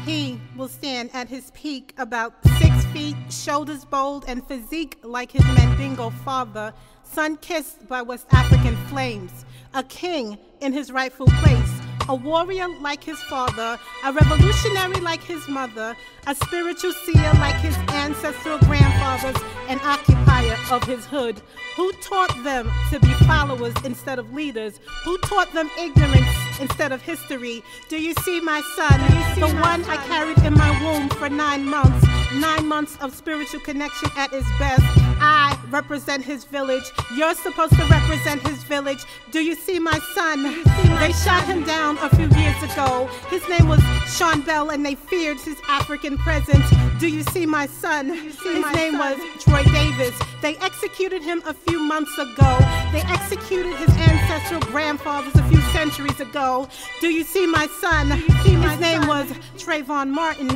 He will stand at his peak about 6 feet, shoulders bold and physique like his Mandingo father, sun-kissed by West African flames, a king in his rightful place, a warrior like his father, a revolutionary like his mother, a spiritual seer like his ancestral grandfathers, an occupier of his hood. Who taught them to be followers instead of leaders? Who taught them ignorance instead of history? Do you see my son, the one I carried in my womb for 9 months? 9 months of spiritual connection at his best. I represent his village. You're supposed to represent his village. Do you see my son? They shot him down a few years ago. His name was Sean Bell and they feared his African presence. Do you see my son? His name was Troy Davis. They executed him a few months ago. They executed his ancestral grandfathers a few centuries ago. Do you see my son? His name was Trayvon Martin.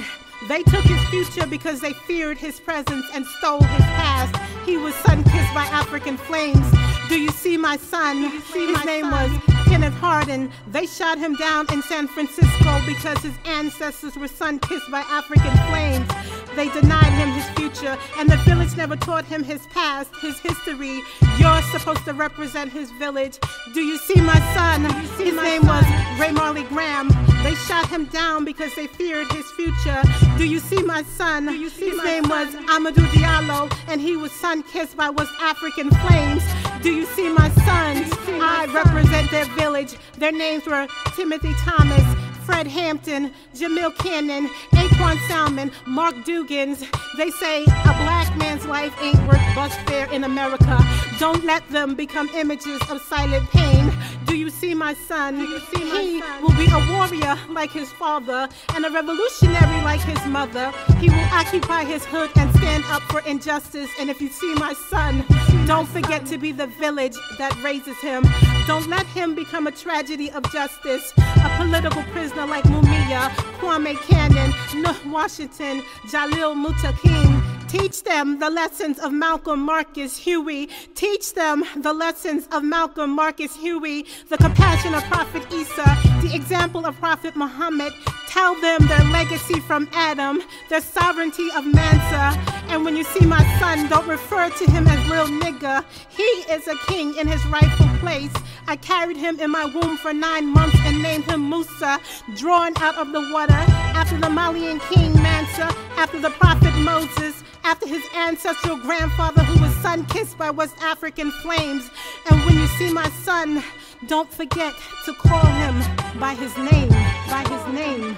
They took his future because they feared his presence and stole his past. He was sun-kissed by African flames. Do you see my son? His name was Kenneth Hardin. They shot him down in San Francisco because his ancestors were sun-kissed by African flames. They denied him his future, and the village never taught him his past, his history. You're supposed to represent his village. Do you see my son? His name was Ray Marley Graham. They shot him down because they feared his future. Do you see my son? His name was Amadou Diallo, and he was sun-kissed by West African flames. Do you see my sons? I represent their village. Their names were Timothy Thomas, Fred Hampton, Jamil Cannon, Aquan Salmon, Mark Dugans. They say a black man's life ain't worth bus fare in America. Don't let them become images of silent pain. Do you see my son? He will be a warrior like his father and a revolutionary like his mother. He will occupy his hood and stand up for injustice. And if you see my son, don't forget to be the village that raises him. Don't let him become a tragedy of justice, a political prisoner like Mumia, Kwame Cannon, Nuh Washington, Jalil Mutakim. Teach them the lessons of Malcolm Marcus Huey. Teach them the lessons of Malcolm Marcus Huey, the compassion of Prophet Isa, the example of Prophet Muhammad. Tell them their legacy from Adam, their sovereignty of Mansa. And when you see my son, don't refer to him as Lil Nigga. He is a king in his rightful place. I carried him in my womb for 9 months and named him Musa, drawn out of the water after the Malian king Mansa, after the prophet Moses, after his ancestral grandfather who was sun-kissed by West African flames. And when you see my son, don't forget to call him by his name, by his name.